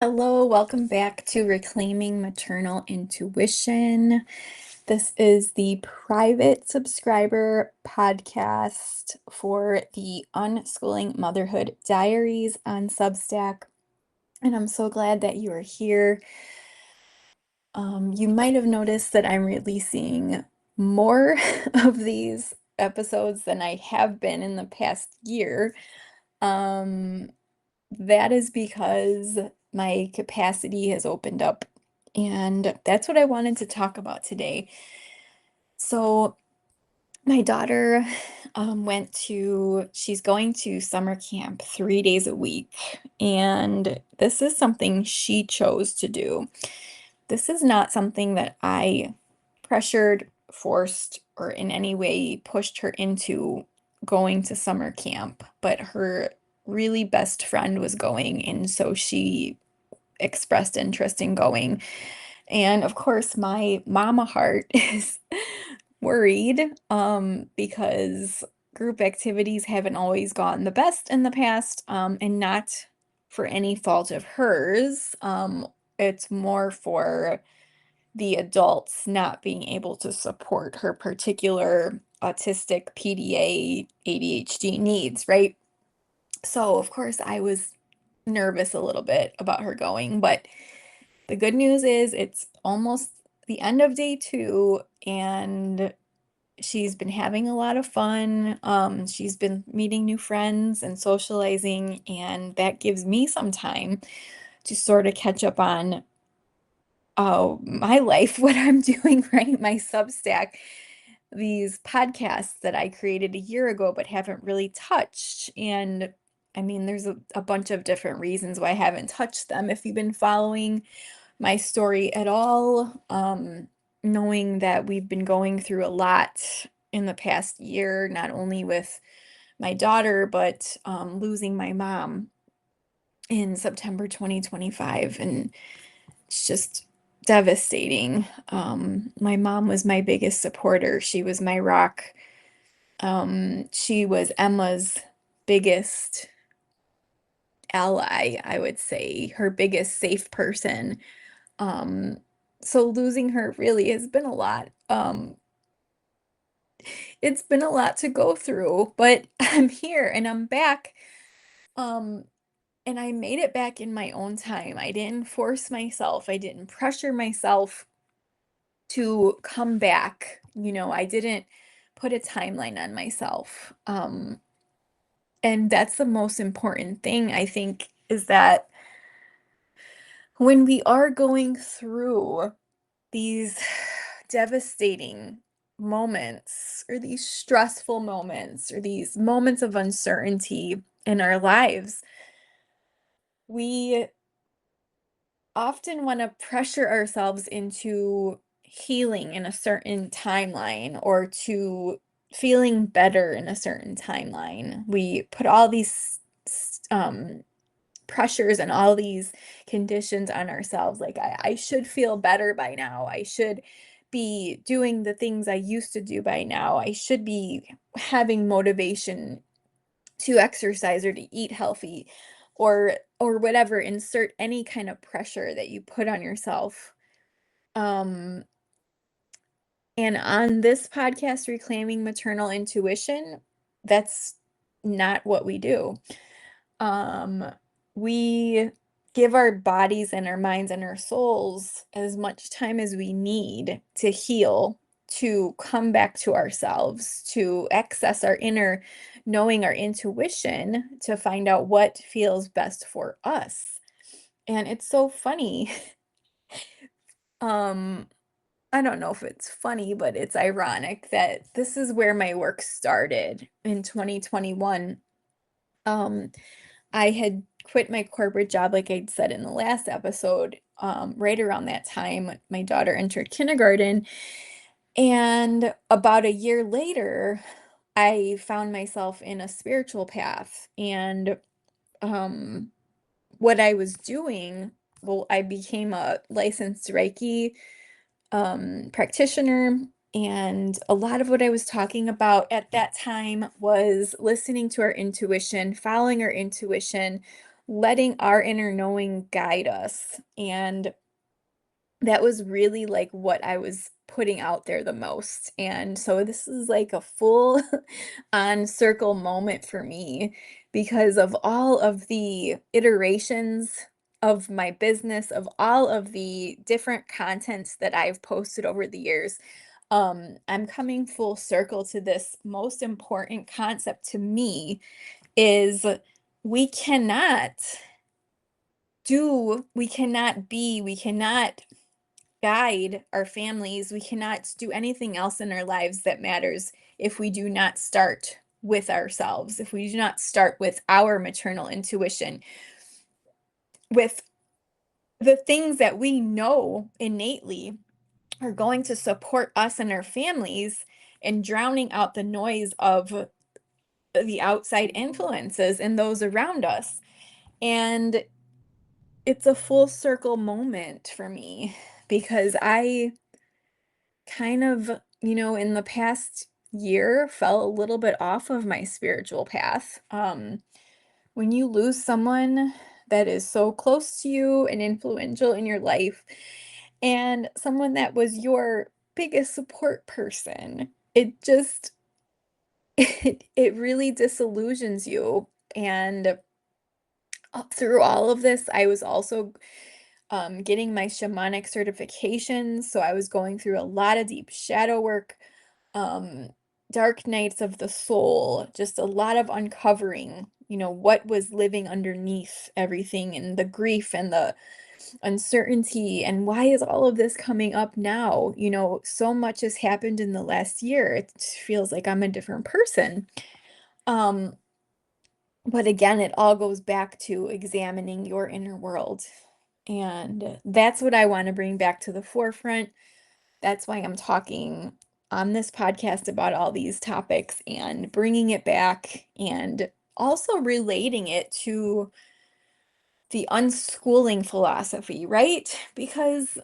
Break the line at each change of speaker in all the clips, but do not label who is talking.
Hello, welcome back to Reclaiming Maternal Intuition. This is the private subscriber podcast for the Unschooling Motherhood Diaries on Substack, and I'm so glad that you are here. You might have noticed that I'm releasing more of these episodes than I have been in the past year. Um, that is because my capacity has opened up, and that's what I wanted to talk about today. So, my daughter she's going to summer camp 3 days a week, and this is something she chose to do. This is not something that I pressured, forced, or in any way pushed her into going to summer camp, but her really best friend was going, and so she expressed interest in going. And of course, my mama heart is worried because group activities haven't always gone the best in the past, and not for any fault of hers. It's more for the adults not being able to support her particular autistic PDA ADHD needs, right? So, of course, I was nervous a little bit about her going, but the good news is it's almost the end of day two, and she's been having a lot of fun. She's been meeting new friends and socializing, and that gives me some time to sort of catch up on my life, what I'm doing, right? My Substack, these podcasts that I created a year ago but haven't really touched. And I mean, there's a bunch of different reasons why I haven't touched them. If you've been following my story at all, knowing that we've been going through a lot in the past year, not only with my daughter, but losing my mom in September 2025. And it's just devastating. My mom was my biggest supporter. She was my rock. She was Emma's biggest ally, I would say, her biggest safe person. Um, so losing her really has been a lot. It's been a lot to go through, but I'm here and I'm back. Um, and I made it back in my own time. I didn't force myself. I didn't pressure myself to come back. I didn't put a timeline on myself. And that's the most important thing, I think, is that when we are going through these devastating moments or these stressful moments or these moments of uncertainty in our lives, we often want to pressure ourselves into healing in a certain timeline or to feeling better in a certain timeline. We put all these pressures and all these conditions on ourselves. Like, I should feel better by now. I should be doing the things I used to do by now. I should be having motivation to exercise or to eat healthy or whatever. Insert any kind of pressure that you put on yourself. Um and on this podcast, Reclaiming Maternal Intuition, that's not what we do. Um, we give our bodies and our minds and our souls as much time as we need to heal, to come back to ourselves, to access our inner knowing, our intuition, to find out what feels best for us. And it's so funny. Um, I don't know if it's funny, but it's ironic that this is where my work started in 2021. Um, I had quit my corporate job, like I'd said in the last episode, right around that time, my daughter entered kindergarten. And about a year later, I found myself in a spiritual path. And um, what I was doing, well, I became a licensed Reiki practitioner. And a lot of what I was talking about at that time was listening to our intuition, following our intuition, letting our inner knowing guide us. And that was really like what I was putting out there the most. And so this is like a full on circle moment for me because of all of the iterations of my business, of all of the different contents that I've posted over the years. I'm coming full circle to this most important concept to me is we cannot we cannot guide our families, we cannot do anything else in our lives that matters if we do not start with ourselves, if we do not start with our maternal intuition, with the things that we know innately are going to support us and our families, and drowning out the noise of the outside influences and those around us. And it's a full circle moment for me because I kind of, in the past year fell a little bit off of my spiritual path. When you lose someone that is so close to you and influential in your life, and someone that was your biggest support person, it just it really disillusions you. And through all of this, I was also getting my shamanic certifications. So I was going through a lot of deep shadow work, um, dark nights of the soul, just a lot of uncovering, what was living underneath everything and the grief and the uncertainty. And why is all of this coming up now? So much has happened in the last year. It feels like I'm a different person. Um, but again, it all goes back to examining your inner world. And that's what I want to bring back to the forefront. That's why I'm talking on this podcast about all these topics and bringing it back and also relating it to the unschooling philosophy, right? Because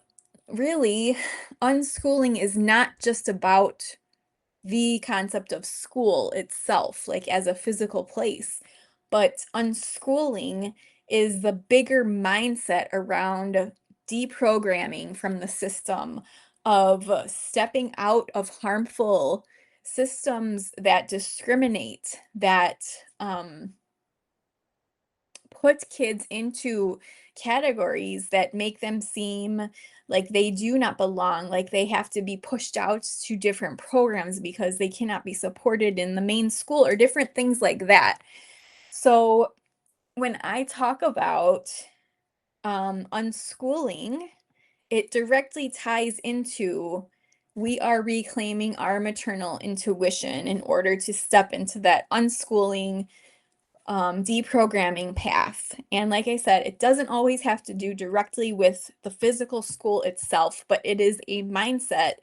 really, unschooling is not just about the concept of school itself, like as a physical place. But unschooling is the bigger mindset around deprogramming from the system, of stepping out of harmful systems that discriminate, that um, put kids into categories that make them seem like they do not belong, like they have to be pushed out to different programs because they cannot be supported in the main school or different things like that. So when I talk about unschooling, it directly ties into we are reclaiming our maternal intuition in order to step into that unschooling, deprogramming path. And like I said, it doesn't always have to do directly with the physical school itself, but it is a mindset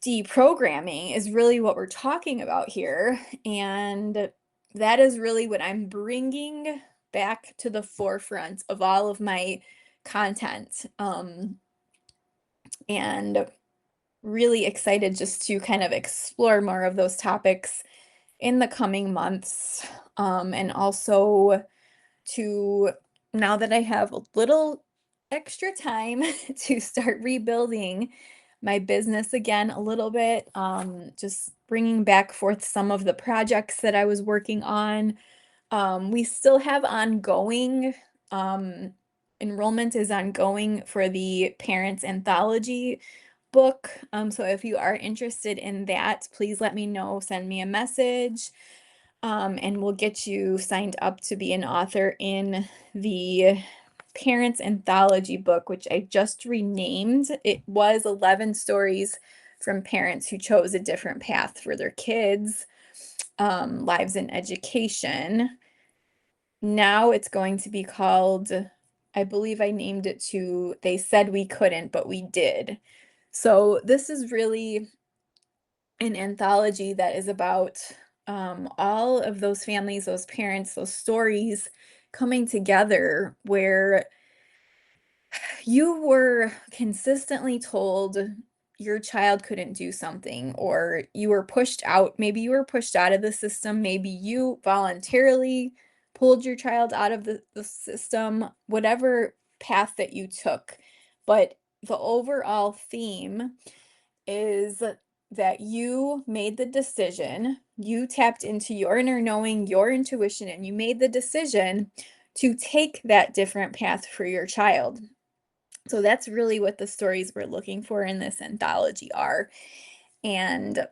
deprogramming is really what we're talking about here. And that is really what I'm bringing back to the forefront of all of my content. And really excited just to kind of explore more of those topics in the coming months. And also to, now that I have a little extra time to start rebuilding my business again a little bit, just bringing back forth some of the projects that I was working on. We still have ongoing, enrollment is ongoing for the Parents Anthology book. So if you are interested in that, please let me know, send me a message, and we'll get you signed up to be an author in the Parents Anthology book, which I just renamed. It was 11 stories from parents who chose a different path for their kids, lives in education. Now it's going to be called, I believe I named it to They Said We Couldn't, But We Did. So this is really an anthology that is about all of those families, those parents, those stories coming together where you were consistently told your child couldn't do something, or you were pushed out. Maybe you were pushed out of the system. Maybe you voluntarily pulled your child out of the system, whatever path that you took. But the overall theme is that you made the decision, you tapped into your inner knowing, your intuition, and you made the decision to take that different path for your child. So that's really what the stories we're looking for in this anthology are. And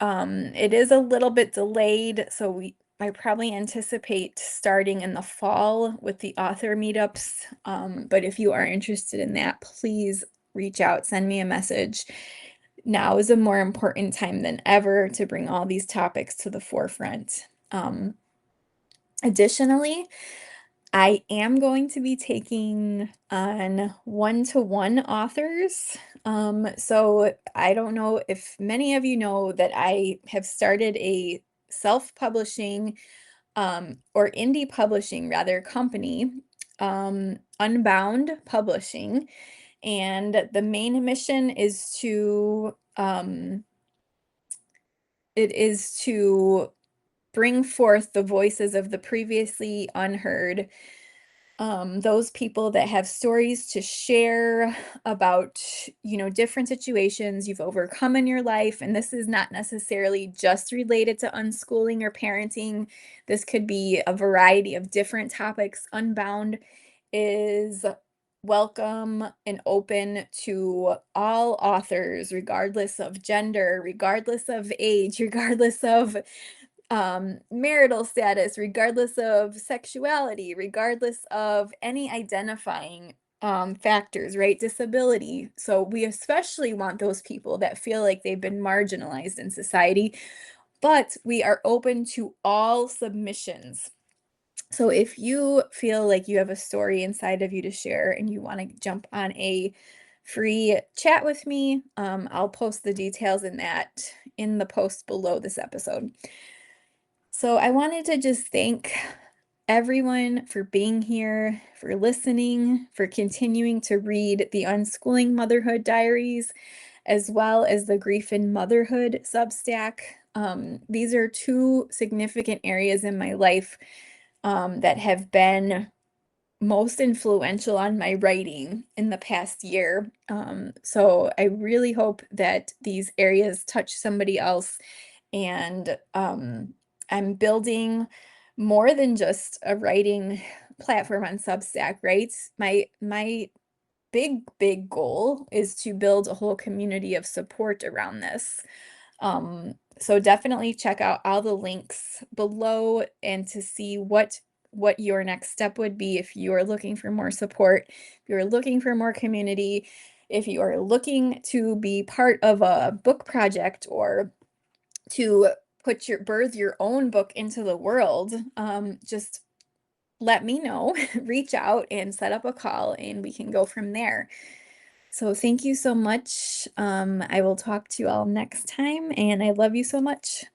it is a little bit delayed, so I probably anticipate starting in the fall with the author meetups. But if you are interested in that, please reach out, send me a message. Now is a more important time than ever to bring all these topics to the forefront. Additionally, I am going to be taking on one-to-one authors. So I don't know if many of you know that I have started a self-publishing or indie publishing rather company, Unbound Publishing, and the main mission is to bring forth the voices of the previously unheard, those people that have stories to share about, different situations you've overcome in your life. And this is not necessarily just related to unschooling or parenting. This could be a variety of different topics. Unbound is welcome and open to all authors, regardless of gender, regardless of age, regardless of marital status, regardless of sexuality, regardless of any identifying factors, right? Disability. So we especially want those people that feel like they've been marginalized in society, but we are open to all submissions. So if you feel like you have a story inside of you to share and you want to jump on a free chat with me, I'll post the details in the post below this episode. So I wanted to just thank everyone for being here, for listening, for continuing to read the Unschooling Motherhood Diaries, as well as the Grief in Motherhood Substack. These are two significant areas in my life that have been most influential on my writing in the past year. So I really hope that these areas touch somebody else. And I'm building more than just a writing platform on Substack, right? My big goal is to build a whole community of support around this. So definitely check out all the links below and to see what your next step would be if you are looking for more support, if you're looking for more community, if you are looking to be part of a book project or to birth your own book into the world. Just let me know, reach out and set up a call and we can go from there. So thank you so much. I will talk to you all next time and I love you so much.